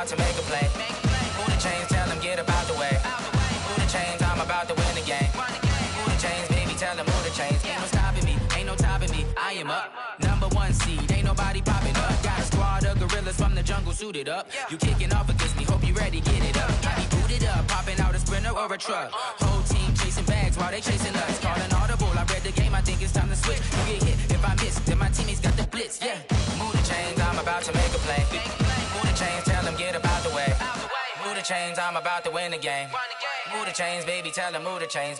about to make a play. Move the chains, tell them get about the way. Move the chains, I'm about to win the game. Move the chains, baby, tell them move the chains. Ain't no stopping me, ain't no topping me. I am up, #1 seed, ain't nobody popping up. Got a squad of gorillas from the jungle suited up. You kicking off against me, hope you ready, get it up. I be booted up, popping out a Sprinter or a truck. Whole team chasing bags while they chasing us. Calling audible, I read the game, I think it's time to switch. You get hit, if I miss, then my teammates got the blitz, yeah. Move the chains, I'm about to make a play. Move the chains, tell them get about the way. Move the chains, I'm about to win the game. Move the chains, baby, tell them move the chains.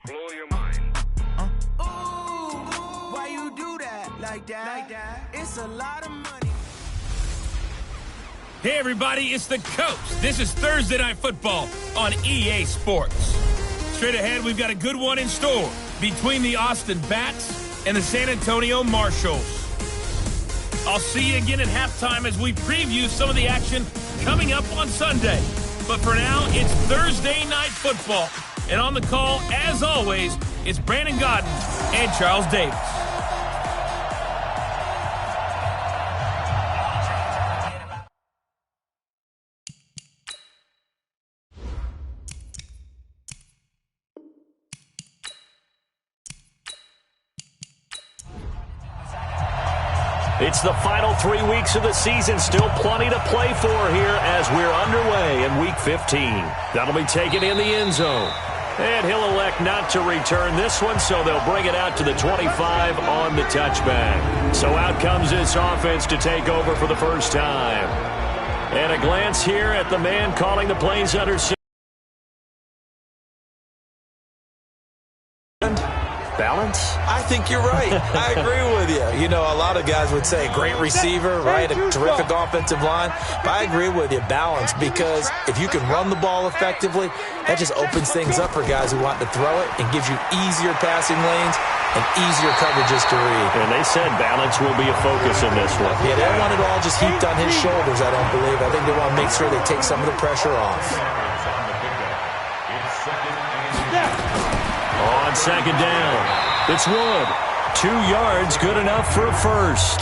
Blow your mind. Ooh, why you do that like that? It's a lot of money. Hey, everybody, it's the Coach. This is Thursday Night Football on EA Sports. Straight ahead, we've got a good one in store between the Austin Bats and the San Antonio Marshalls. I'll see you again at halftime as we preview some of the action coming up on Sunday. But for now, it's Thursday Night Football. And on the call, as always, it's Brandon Godden and Charles Davis. It's the final 3 weeks of the season. Still plenty to play for here as we're underway in Week 15. That'll be taken in the end zone. And he'll elect not to return this one, so they'll bring it out to the 25 on the touchback. So out comes this offense to take over for the first time. And a glance here at the man calling the plays under center. Balance? I think you're right. I agree with you. You know, a lot of guys would say great receiver, right? A terrific offensive line. But I agree with you, balance, because if you can run the ball effectively, that just opens things up for guys who want to throw it and gives you easier passing lanes and easier coverages to read. And they said balance will be a focus in this one. Yeah, they don't want it all just heaped on his shoulders, I don't believe. I think they want to make sure they take some of the pressure off. On second down, it's Wood. 2 yards, good enough for a first.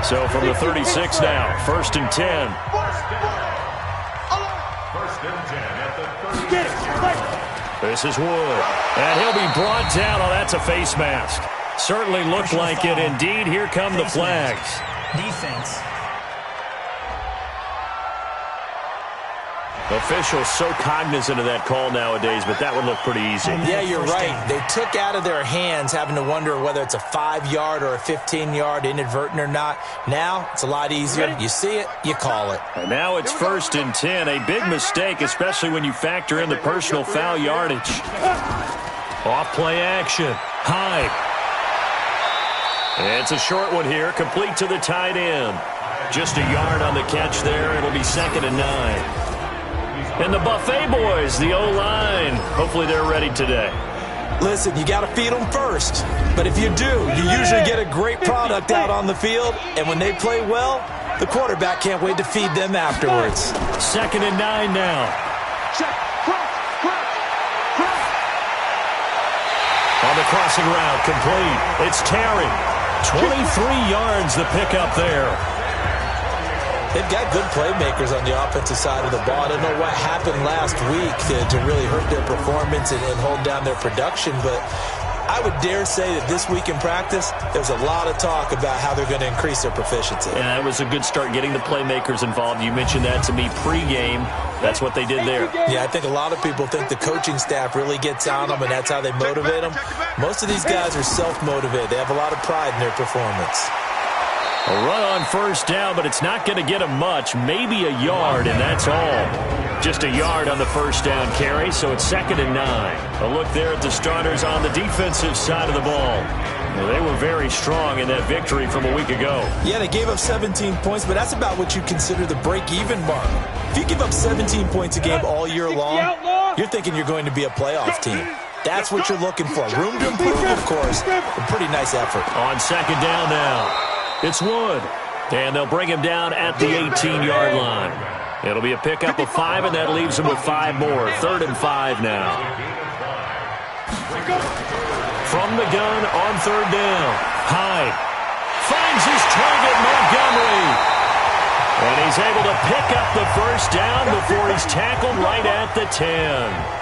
So from the 36 now, 1st and 10. This is Wood. And he'll be brought down. Oh, that's a face mask. Certainly looked like it. Indeed, here come the flags. Defense. Officials so cognizant of that call nowadays, but that would look pretty easy. Yeah, you're right. They took out of their hands having to wonder whether it's a 5-yard or a 15-yard, inadvertent or not. Now, it's a lot easier. You see it, you call it. And now it's 1st and 10. A big mistake, especially when you factor in the personal foul yardage. Off play action. Hyde. It's a short one here, complete to the tight end. Just a yard on the catch there. It'll be 2nd and 9. And the Buffet boys, the O-line, hopefully they're ready today. Listen, you got to feed them first. But if you do, you usually get a great product out on the field. And when they play well, the quarterback can't wait to feed them afterwards. 2nd and 9 now. On the crossing route, complete. It's Terry. 23 yards the pickup there. They've got good playmakers on the offensive side of the ball. I don't know what happened last week to really hurt their performance and hold down their production, but I would dare say that this week in practice, there's a lot of talk about how they're going to increase their proficiency. Yeah, that was a good start getting the playmakers involved. You mentioned that to me pregame. That's what they did there. Yeah, I think a lot of people think the coaching staff really gets on them, and that's how they motivate them. Most of these guys are self-motivated. They have a lot of pride in their performance. A run on 1st down, but it's not going to get him much. Maybe a yard, and that's all. Just a yard on the 1st down carry, so it's 2nd and 9. A look there at the starters on the defensive side of the ball. Well, they were very strong in that victory from a week ago. Yeah, they gave up 17 points, but that's about what you consider the break-even mark. If you give up 17 points a game all year long, you're thinking you're going to be a playoff team. That's what you're looking for. Room to improve, of course. A pretty nice effort. On 2nd down now. It's Wood, and they'll bring him down at the 18-yard line. It'll be a pickup of 5, and that leaves them with 5 more. 3rd and 5 now. From the gun on 3rd down. Hyde finds his target, Montgomery. And he's able to pick up the 1st down before he's tackled right at the 10.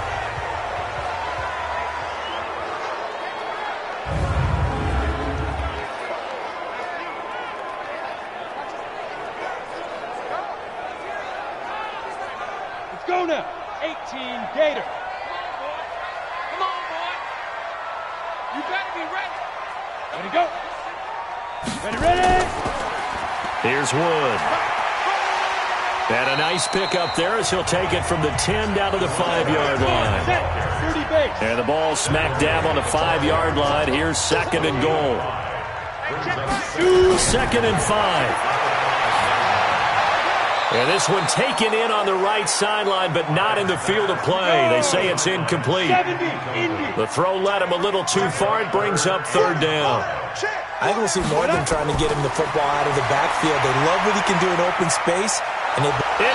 Go now. 18 Gator. Come on, boy. You better be ready. Ready, go. Ready. Here's Wood. And a nice pickup there as he'll take it from the 10 down to the 5-yard line. 30 base. And the ball smack dab on the 5-yard line. Here's 2nd and goal. 2nd and 5. And this one taken in on the right sideline, but not in the field of play. They say it's incomplete. The throw led him a little too far. It brings up 3rd down. I think we'll see more of them trying to get him the football out of the backfield. They love what he can do in open space. And in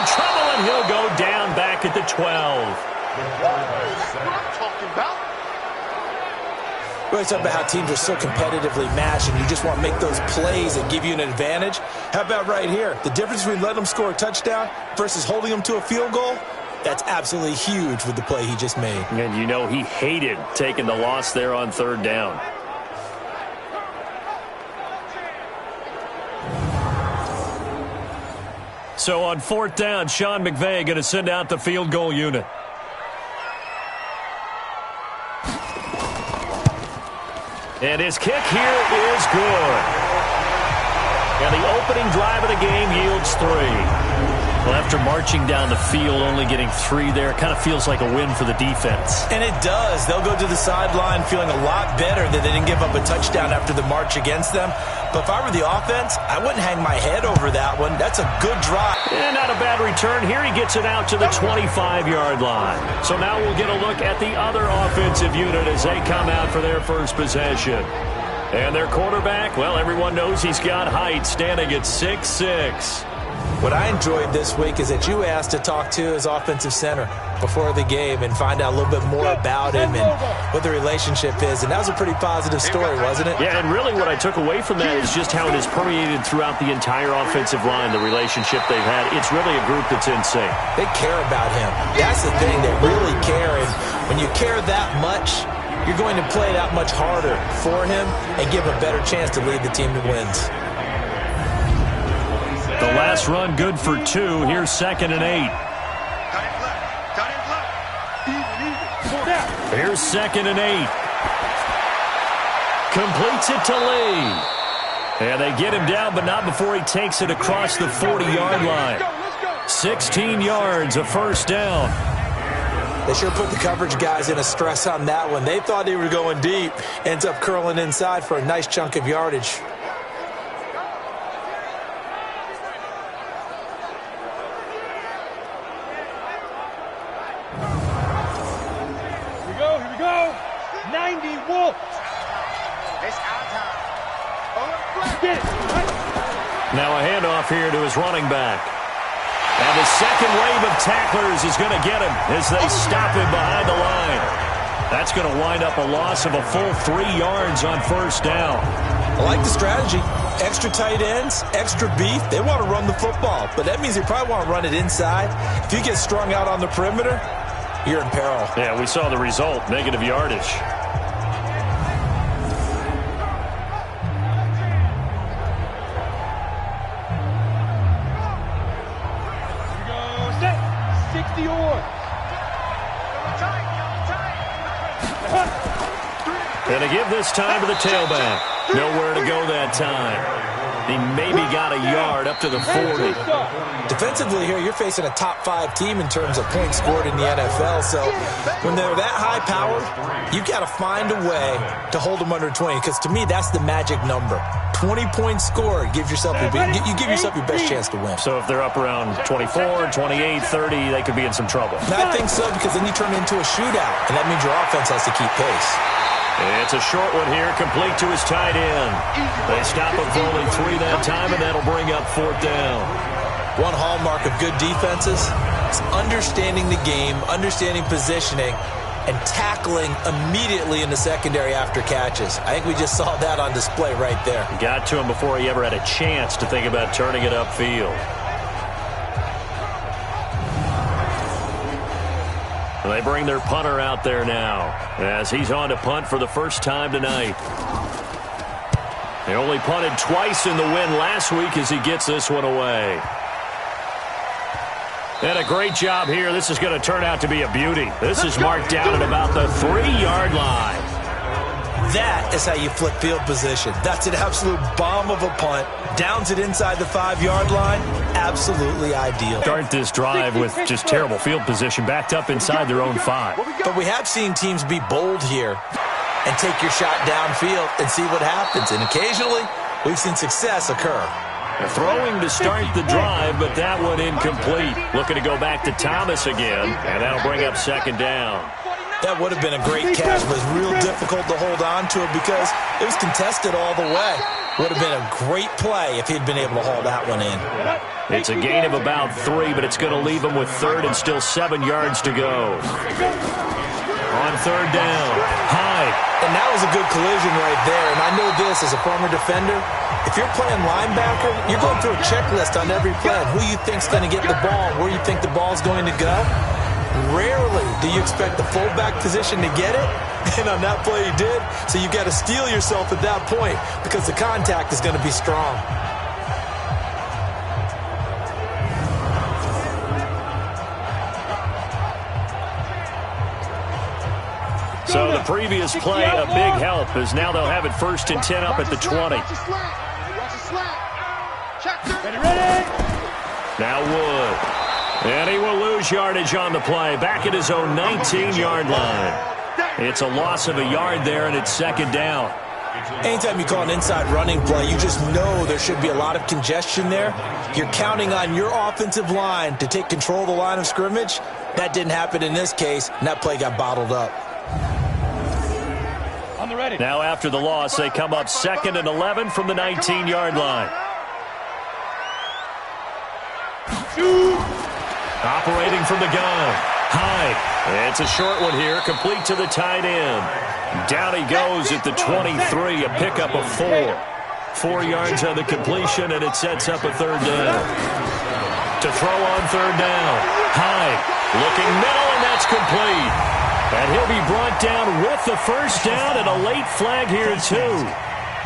trouble, and he'll go down back at the 12. That's what I'm talking about. We always talk about how teams are so competitively matched, and you just want to make those plays that give you an advantage. How about right here? The difference between letting them score a touchdown versus holding them to a field goal, that's absolutely huge with the play he just made. And you know he hated taking the loss there on 3rd down. So on 4th down, Sean McVay going to send out the field goal unit. And his kick here is good. And the opening drive of the game yields 3. Well, after marching down the field, only getting 3 there, it kind of feels like a win for the defense. And it does. They'll go to the sideline feeling a lot better that they didn't give up a touchdown after the march against them. But if I were the offense, I wouldn't hang my head over that one. That's a good drive. And not a bad return. Here he gets it out to the 25-yard line. So now we'll get a look at the other offensive unit as they come out for their first possession. And their quarterback, well, everyone knows he's got height, standing at 6'6". What I enjoyed this week is that you asked to talk to his offensive center before the game and find out a little bit more about him and what the relationship is. And that was a pretty positive story, wasn't it? Yeah, and really what I took away from that is just how it has permeated throughout the entire offensive line, the relationship they've had. It's really a group that's in sync. They care about him. That's the thing. They really care. And when you care that much, you're going to play that much harder for him and give a better chance to lead the team to wins. The last run good for 2. Here's 2nd and 8. Here's 2nd and 8. Completes it to Lee. And they get him down, but not before he takes it across the 40-yard line. 16 yards, a 1st down. They sure put the coverage guys in a stress on that one. They thought they were going deep. Ends up curling inside for a nice chunk of yardage. Here we go. 90 Wolf. It's our time. Get it. Now a handoff here to his running back. And the second wave of tacklers is going to get him as they stop him behind the line. That's going to wind up a loss of a full 3 yards on 1st down. I like the strategy. Extra tight ends, extra beef. They want to run the football, but that means they probably want to run it inside. If you get strung out on the perimeter, you're in peril. Yeah, we saw the result, negative yardage. And to give this time to the tailback. Nowhere to go that time. He maybe got a yard up to the 40. Defensively here, you're facing a top 5 team in terms of points scored in the NFL. So when they're that high powered, you've got to find a way to hold them under 20. Because to me, that's the magic number. 20 points scored. You give yourself your best chance to win. So if they're up around 24, 28, 30, they could be in some trouble. And I think so, because then you turn it into a shootout. And that means your offense has to keep pace. It's a short one here, complete to his tight end. They stop him for only 3 that time, and that'll bring up 4th down. one hallmark of good defenses is understanding the game, understanding positioning, and tackling immediately in the secondary after catches. I think we just saw that on display right there. Got to him before he ever had a chance to think about turning it upfield. They bring their punter out there now as he's on to punt for the first time tonight. They only punted twice in the win last week as he gets this one away. And a great job here. This is going to turn out to be a beauty. This is marked down at about the 3-yard line. That is how you flip field position. That's an absolute bomb of a punt. Downs it inside the 5-yard line. Absolutely ideal. Start this drive with just terrible field position, backed up inside their own 5. But we have seen teams be bold here and take your shot downfield and see what happens. And occasionally, we've seen success occur. Throwing to start the drive, but that one incomplete. Looking to go back to Thomas again, and that'll bring up second down. That would have been a great catch, but it's real difficult to hold on to it because it was contested all the way. Would have been a great play if he'd been able to haul that one in. It's a gain of about 3, but it's going to leave him with third and still 7 yards to go. On third down, Hyde. And that was a good collision right there. And I know this as a former defender. If you're playing linebacker, you're going through a checklist on every play on who you think's going to get the ball, where you think the ball's going to go. Rarely do you expect the fullback position to get it. And on that play he did. So you've got to steel yourself at that point because the contact is going to be strong. So the previous play, a big help, as now they'll have it 1st and 10 up at the 20. Now Wood. And he will lose yardage on the play, back at his own 19-yard line. It's a loss of a yard there, and it's second down. Anytime you call an inside running play, you just know there should be a lot of congestion there. You're counting on your offensive line to take control of the line of scrimmage. That didn't happen in this case, and that play got bottled up. Now after the loss, they come up 2nd and 11 from the 19-yard line. Operating from the gun, Hyde. It's a short one here, complete to the tight end. Down he goes at the 23, a pickup of 4. 4 yards on the completion, and it sets up a third down. To throw on third down, Hyde looking middle, and that's complete. And he'll be brought down with the first down and a late flag here, too.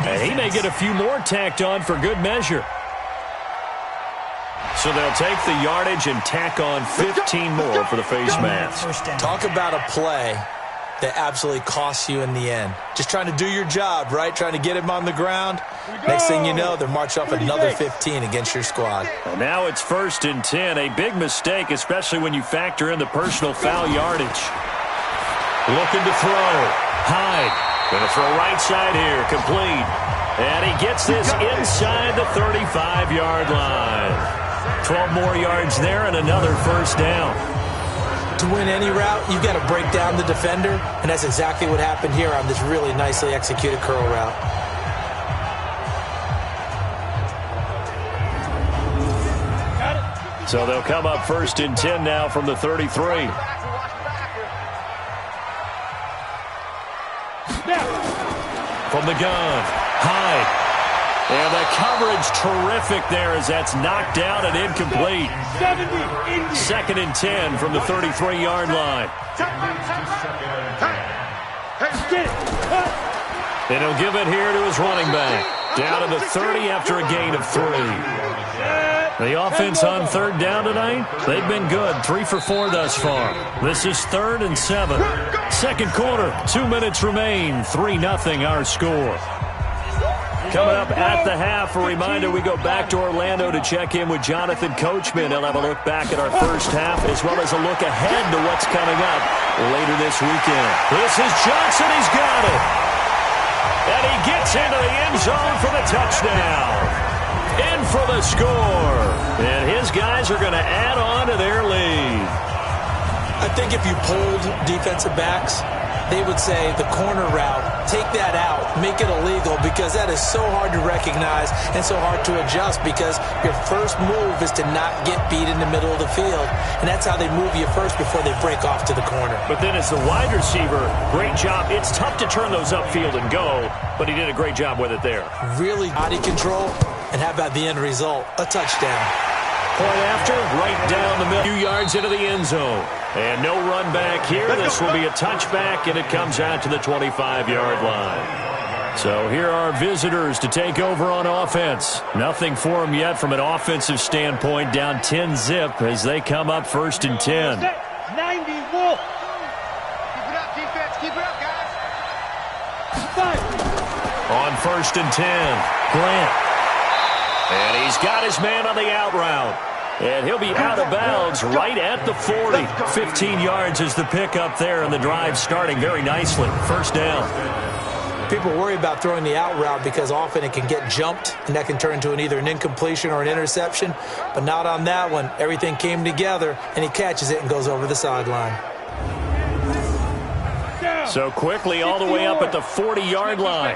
And he may get a few more tacked on for good measure. So they'll take the yardage and tack on 15 more for the face mask. Talk about a play that absolutely costs you in the end. Just trying to do your job, right? Trying to get him on the ground. Next thing you know, they're marched off another 15 against your squad. Well, now it's 1st and 10. A big mistake, especially when you factor in the personal foul yardage. Looking to throw. Hyde. Going to throw right side here. Complete. And he gets this inside the 35-yard line. 12 more yards there and another first down. To win any route, you've got to break down the defender, and that's exactly what happened here on this really nicely executed curl route. So they'll come up 1st and 10 now from the 33. From the gun, Hyde. And the coverage terrific there as that's knocked down and incomplete. 2nd and 10 from the 33-yard line. And he'll give it here to his running back. Down to the 30 after a gain of 3. The offense on third down tonight, they've been good. 3 for 4 thus far. This is 3rd and 7. Second quarter, 2 minutes remain. 3-0 our score. Coming up at the half, a reminder, we go back to Orlando to check in with Jonathan Coachman. He'll have a look back at our first half as well as a look ahead to what's coming up later this weekend. This is Johnson. He's got it. And he gets into the end zone for the touchdown. In for the score. And his guys are going to add on to their lead. I think if you pulled defensive backs, they would say the corner route, take that out, make it illegal, because that is so hard to recognize and so hard to adjust, because your first move is to not get beat in the middle of the field. And that's how they move you first before they break off to the corner. But then as the wide receiver, great job. It's tough to turn those upfield and go, but he did a great job with it there. Really body control, and how about the end result? A touchdown. Point after, right down the middle, a few yards into the end zone. And no run back here. This will be a touchback, and it comes out to the 25-yard line. So here are visitors to take over on offense. Nothing for them yet from an offensive standpoint, down 10-zip as they come up 1st and 10. 90 Wolf. Keep it up, defense. Keep it up, guys. 5. On 1st and 10, Grant. And he's got his man on the out route. And he'll be out of bounds right at the 40. 15 yards is the pickup there, and the drive starting very nicely. 1st down. People worry about throwing the out route because often it can get jumped, and that can turn into either an incompletion or an interception. But not on that one. Everything came together, and he catches it and goes over the sideline. So quickly all the way up at the 40-yard line.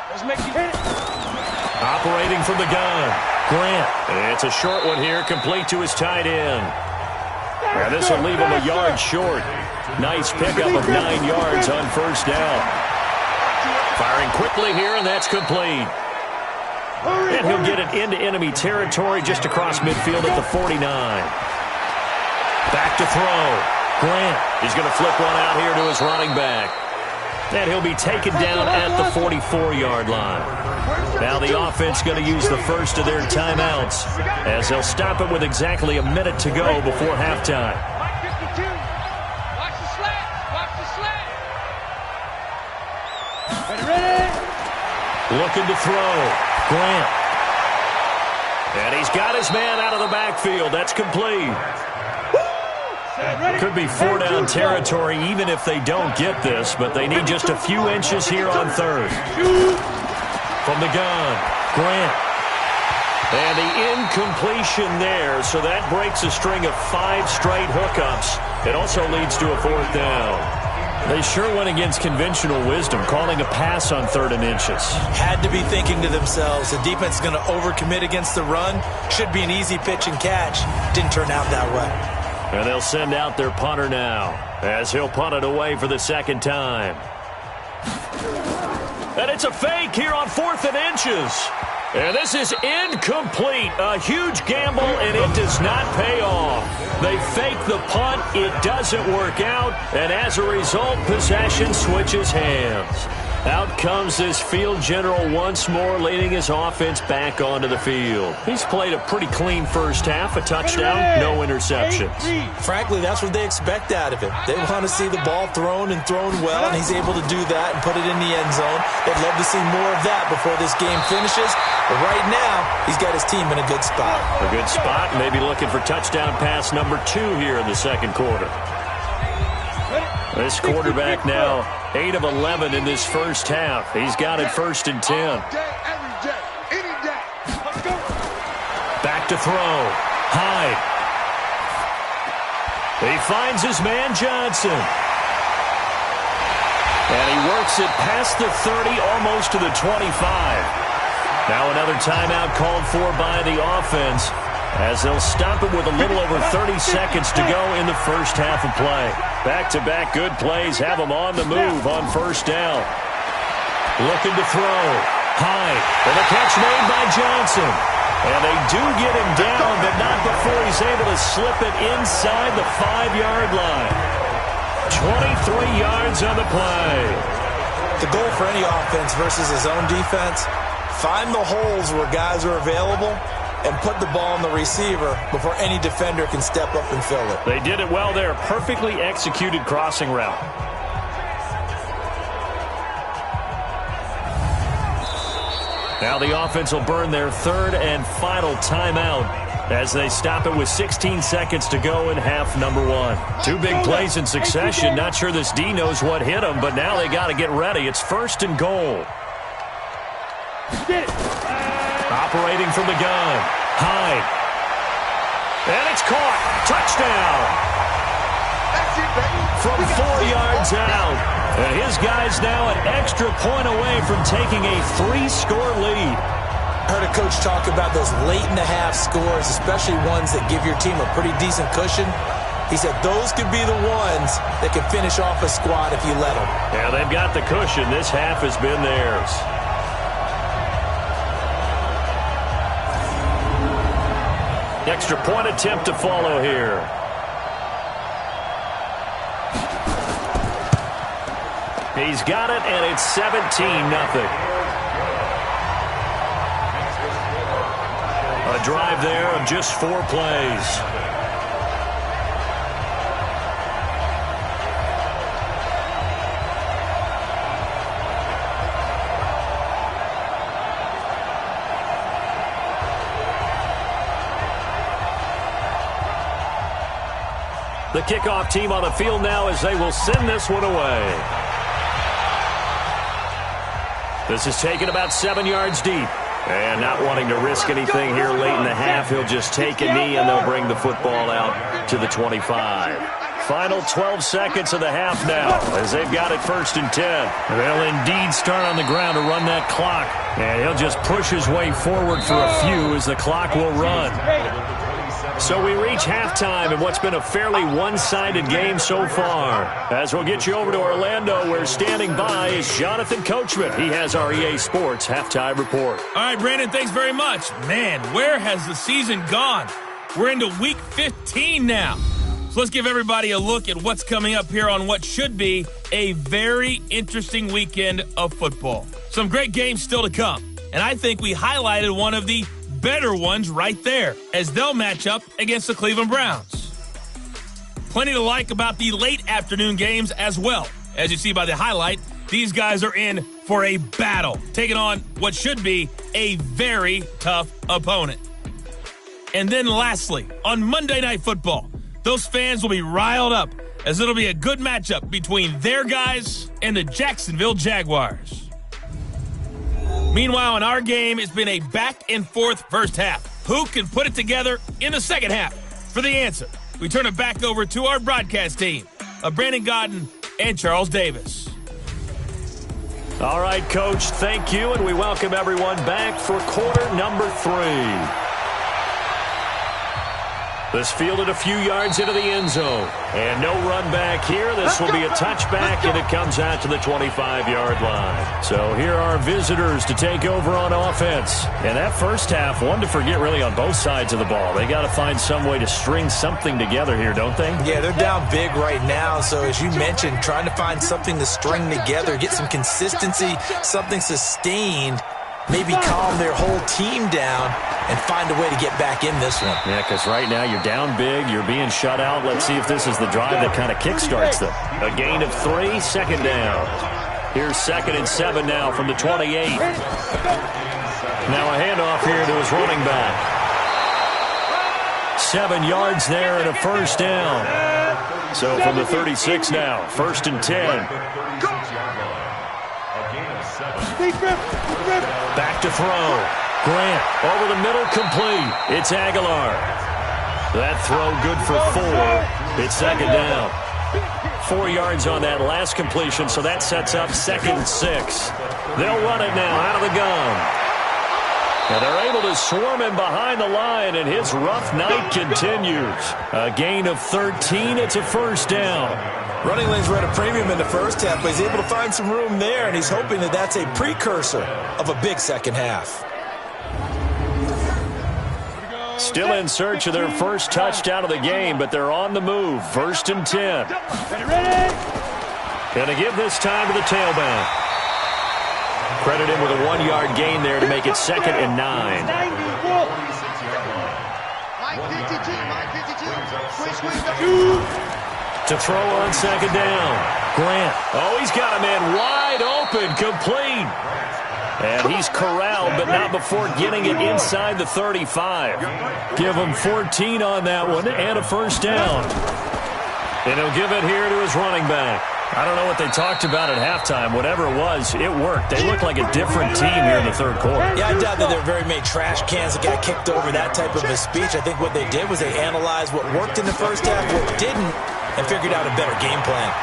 Let's make you hit it. Operating from the gun, Grant. And it's a short one here, complete to his tight end. Now this will leave him a yard short. Nice pickup of 9 yards on 1st down. Firing quickly here, and that's complete. And he'll get it into enemy territory just across midfield at the 49. Back to throw. Grant. He's going to flip one out here to his running back. And he'll be taken down at the 44-yard line. Now the offense going to use the first of their timeouts as they'll stop it with exactly a minute to go before halftime. Mike 52. Watch the slant. Watch the slant. Ready? Looking to throw. Grant. And he's got his man out of the backfield. That's complete. Could be 4-down territory even if they don't get this, but they need just a few inches here on 3rd. From the gun, Grant. And the incompletion there, so that breaks a string of 5 straight hookups. It also leads to a 4th down. They sure went against conventional wisdom, calling a pass on 3rd and inches. Had to be thinking to themselves, the defense is going to overcommit against the run. Should be an easy pitch and catch. Didn't turn out that way. And they'll send out their punter now as he'll punt it away for the 2nd time. And it's a fake here on 4th and inches. And this is incomplete. A huge gamble, and it does not pay off. They fake the punt. It doesn't work out. And as a result, possession switches hands. Out comes this field general once more, leading his offense back onto the field. He's played a pretty clean first half, a touchdown, no interceptions. Frankly, that's what they expect out of him. They want to see the ball thrown and thrown well, and he's able to do that and put it in the end zone. They'd love to see more of that before this game finishes. But right now, he's got his team in a good spot. A good spot, maybe looking for touchdown pass number 2 here in the 2nd quarter. This quarterback now 8 of 11 in this first half. He's got it 1st and 10. Every day, any day. Let's go. Back to throw. Hyde. He finds his man Johnson. And he works it past the 30, almost to the 25. Now another timeout called for by the offense, as they'll stop it with a little over 30 seconds to go in the first half of play. Back-to-back good plays have them on the move on 1st down. Looking to throw. Hyde. And a catch made by Johnson. And they do get him down, but not before he's able to slip it inside the 5-yard line. 23 yards on the play. The goal for any offense versus his own defense, find the holes where guys are available and put the ball on the receiver before any defender can step up and fill it. They did it well there. Perfectly executed crossing route. Now the offense will burn their 3rd and final timeout as they stop it with 16 seconds to go in half number 1. 2 big plays in succession. Not sure this D knows what hit them, but now they got to get ready. It's 1st and goal. Operating from the gun. Hyde. And it's caught. Touchdown. That's it, baby. from 4 yards out. And his guy's now an extra point away from taking a 3-score lead. I heard a coach talk about those late-in-the-half scores, especially ones that give your team a pretty decent cushion. He said those could be the ones that can finish off a squad if you let them. Yeah, they've got the cushion. This half has been theirs. Extra point attempt to follow here. He's got it, and it's 17-0. A drive there of just 4 plays. The kickoff team on the field now as they will send this one away. This is taken about 7 yards deep. And not wanting to risk anything here late in the half, he'll just take a knee and they'll bring the football out to the 25. Final 12 seconds of the half now as they've got it 1st and 10. They'll indeed start on the ground to run that clock. And he'll just push his way forward for a few as the clock will run. So we reach halftime in what's been a fairly one-sided game so far. As we'll get you over to Orlando, where standing by is Jonathan Coachman. He has our EA Sports halftime report. All right, Brandon, thanks very much. Man, where has the season gone? We're into week 15 now. So let's give everybody a look at what's coming up here on what should be a very interesting weekend of football. Some great games still to come. And I think we highlighted one of the better ones right there as they'll match up against the Cleveland Browns. Plenty to like about the late afternoon games as well. As you see by the highlight, these guys are in for a battle, taking on what should be a very tough opponent. And then lastly, on Monday Night Football, those fans will be riled up as it'll be a good matchup between their guys and the Jacksonville Jaguars. Meanwhile, in our game, it's been a back-and-forth first half. Who can put it together in the second half? For the answer, we turn it back over to our broadcast team of Brandon Godden and Charles Davis. All right, Coach, thank you, and we welcome everyone back for quarter number 3. This fielded a few yards into the end zone. And no run back here. This will be a touchback, and it comes out to the 25-yard line. So here are visitors to take over on offense. And that first half, one to forget really on both sides of the ball. They got to find some way to string something together here, don't they? Yeah, they're down big right now. So as you mentioned, trying to find something to string together, get some consistency, something sustained, maybe calm their whole team down and find a way to get back in this one. Yeah, because right now you're down big, you're being shut out. Let's see if this is the drive that kind of kickstarts them. A gain of 3, second down. Here's 2nd and 7 now from the 28. Now a handoff here to his running back. 7 yards there and a first down. So from the 36 now, 1st and 10. Back to throw. Grant over the middle, complete. It's Aguilar. That throw good for 4. It's 2nd down. 4 yards on that last completion, so that sets up 2nd and 6. They'll run it now out of the gun. And they're able to swarm him behind the line, and his rough night continues. A gain of 13. It's a first down. Running lanes were at a premium in the first half, but he's able to find some room there, and he's hoping that that's a precursor of a big second half. Still in search of their first touchdown of the game, but they're on the move. 1st and 10. Going to give this time to the tailback. Credit him with a 1-yard gain there to make it 2nd and 9. To throw on 2nd down. Grant. Oh, he's got a man wide open, complete. And he's corralled, but not before getting it inside the 35. Give him 14 on that one and a first down. And he'll give it here to his running back. I don't know what they talked about at halftime. Whatever it was, it worked. They look like a different team here in the third quarter. Yeah, I doubt that there are very many trash cans that got kicked over, that type of a speech. I think what they did was they analyzed what worked in the first half, what didn't, and figured out a better game plan.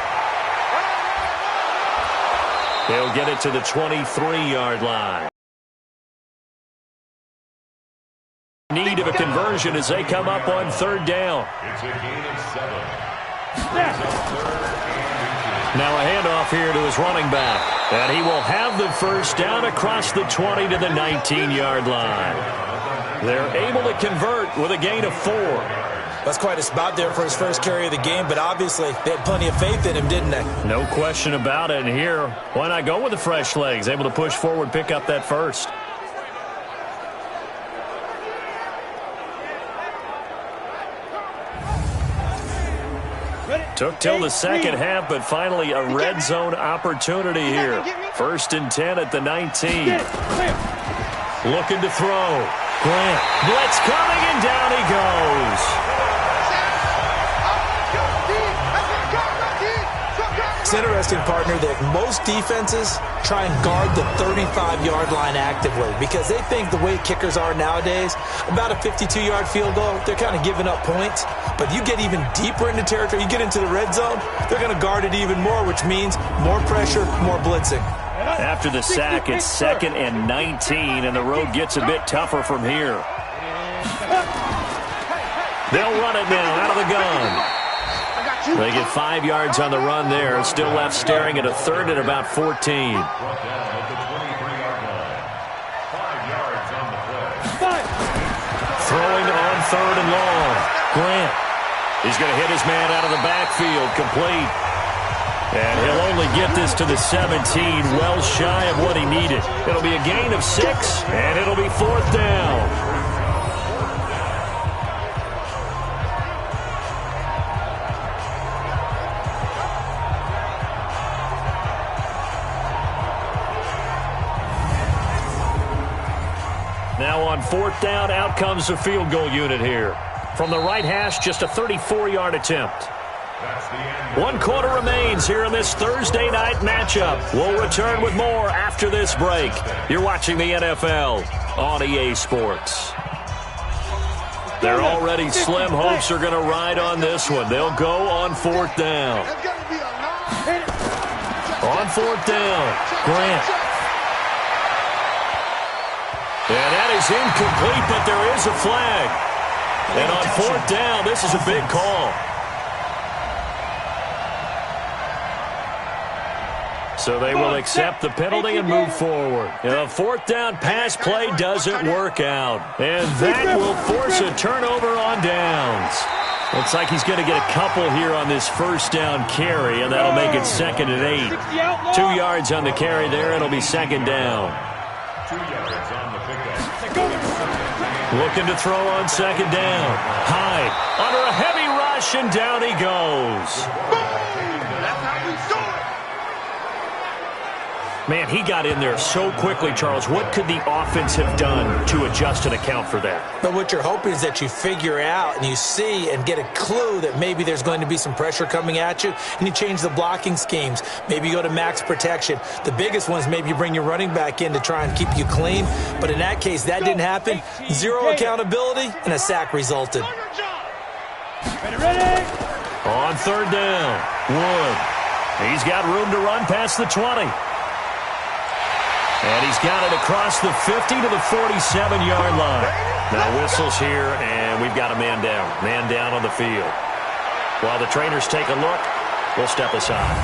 He'll get it to the 23-yard line. Need of a conversion as they come up on third down. It's a gain of 7. Now a handoff here to his running back. And he will have the first down across the 20 to the 19-yard line. They're able to convert with a gain of 4. That's quite a spot there for his first carry of the game, but obviously they had plenty of faith in him, didn't they? No question about it. And here, why not go with the fresh legs? Able to push forward, pick up that first. Took till the second half, but finally a red zone opportunity here. 1st and 10 at the 19. Looking to throw. Grant. Blitz coming, and down he goes. It's interesting, partner, that most defenses try and guard the 35-yard line actively because they think the way kickers are nowadays, about a 52-yard field goal, they're kind of giving up points. But you get even deeper into territory, you get into the red zone, they're going to guard it even more, which means more pressure, more blitzing. After the sack, it's 2nd and 19, and the road gets a bit tougher from here. They'll run it now out of the gun. They get 5 yards on the run there. Still left staring at a 3rd and about 14. Throwing on 3rd and long. Grant. He's going to hit his man out of the backfield. Complete. And he'll only get this to the 17, well shy of what he needed. It'll be a gain of 6, and it'll be 4th down. Now on 4th down, out comes the field goal unit here. From the right hash, just a 34-yard attempt. 1 quarter remains here in this Thursday night matchup. We'll return with more after this break. You're watching the NFL on EA Sports. They're already slim hopes are going to ride on this one. They'll go on 4th down. On 4th down, Grant. And that is incomplete, but there is a flag. And on 4th down, this is a big call. So they will accept the penalty and move forward. A 4th down pass play doesn't work out. And that will force a turnover on downs. Looks like he's going to get a couple here on this 1st down carry, and that'll make it 2nd and 8. 2 yards on the carry there. It'll be 2nd down. 2 yards on the pickup. Looking to throw on 2nd down. Hyde under a heavy rush, and down he goes. That's how we do it. Man, he got in there so quickly, Charles. What could the offense have done to adjust and account for that? But what you're hoping is that you figure out and you see and get a clue that maybe there's going to be some pressure coming at you, and you change the blocking schemes. Maybe you go to max protection. The biggest one is maybe you bring your running back in to try and keep you clean. But in that case, that didn't happen. 0 accountability, and a sack resulted. Ready? On 3rd down, Wood. He's got room to run past the 20. And he's got it across the 50 to the 47-yard line. Now whistles here, and we've got a man down. Man down on the field. While the trainers take a look, we'll step aside.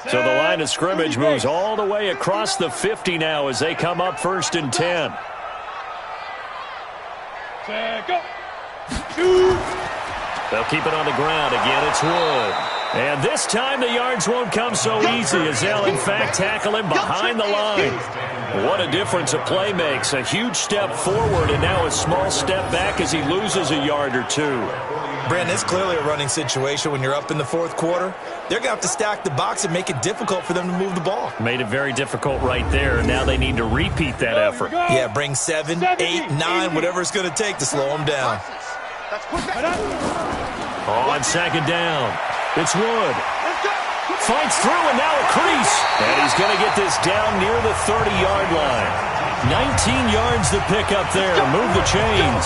So the line of scrimmage moves all the way across the 50 now as they come up 1st and 10. Go. Shoot. They'll keep it on the ground. Again, it's Wood. And this time the yards won't come so easy as they'll, in fact, tackle him behind the line. What a difference a play makes. A huge step forward and now a small step back as he loses a yard or 2. Brandon, it's clearly a running situation when you're up in the 4th quarter. They're going to have to stack the box and make it difficult for them to move the ball. Made it very difficult right there. Now they need to repeat that effort. Yeah, bring 7, 8, 9, whatever it's going to take to slow them down. On 2nd down, it's Wood. Fights through and now a crease. And he's going to get this down near the 30-yard line. 19 yards to pick up there. Move the chains.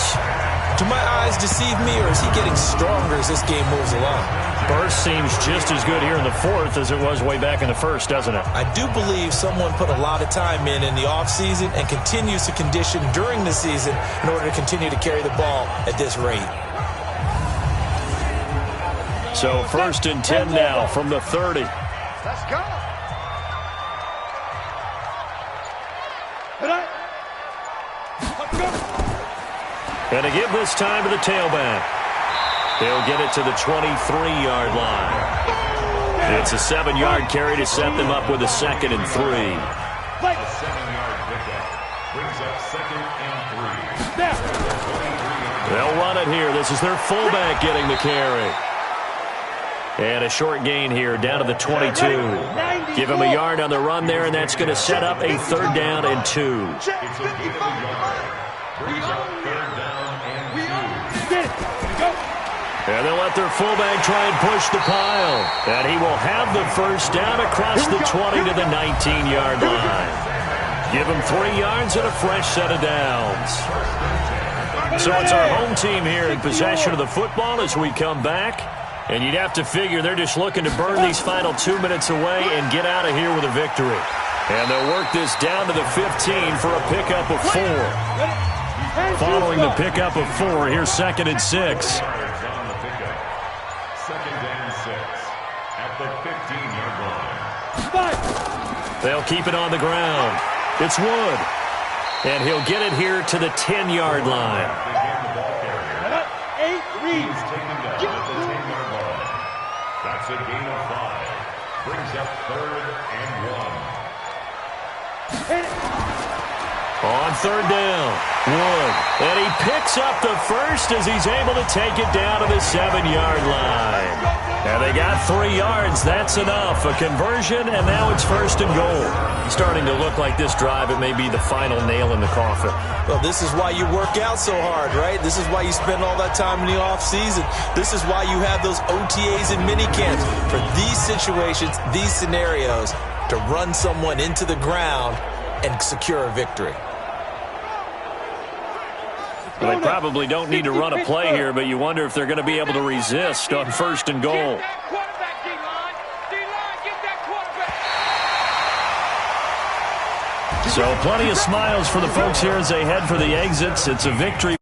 Do my eyes deceive me, or is he getting stronger as this game moves along? Burst seems just as good here in the fourth as it was way back in the first, doesn't it? I do believe someone put a lot of time in the offseason and continues to condition during the season in order to continue to carry the ball at this rate. So 1st and 10 now from the 30. Let's go. And to give this time to the tailback. He'll get it to the 23-yard line. It's a 7-yard carry to set them up with a 2nd and 3. A 7-yard pickup brings up 2nd and 3. They'll run it here. This is their fullback getting the carry. And a short gain here down to the 22. Give him a yard on the run there, and that's going to set up a 3rd down and 2. It's a gain of a yard. Brings up 3rd down and 2. And they'll let their fullback try and push the pile. And he will have the 1st down across the 20 to the 19-yard line. Give him 3 yards and a fresh set of downs. So it's our home team here in possession of the football as we come back. And you'd have to figure they're just looking to burn these final 2 minutes away and get out of here with a victory. And they'll work this down to the 15 for a pickup of 4. Following the pickup of 4, here's 2nd and 6. 2nd and 6 at the 15-yard line. They'll keep it on the ground. It's Wood. And he'll get it here to the 10-yard line. He's taken down at the 10-yard line. That's a gain of 5. Brings up 3rd and 1. On 3rd down, Wood. And he picks up the 1st as he's able to take it down to the 7-yard line. And they got 3 yards. That's enough. A conversion, and now it's 1st and goal. Starting to look like this drive, it may be the final nail in the coffin. Well, this is why you work out so hard, right? This is why you spend all that time in the offseason. This is why you have those OTAs and minicamps. For these situations, these scenarios, to run someone into the ground and secure a victory. Well, they probably don't need to run a play here, but you wonder if they're going to be able to resist on 1st and goal. So plenty of smiles for the folks here as they head for the exits. It's a victory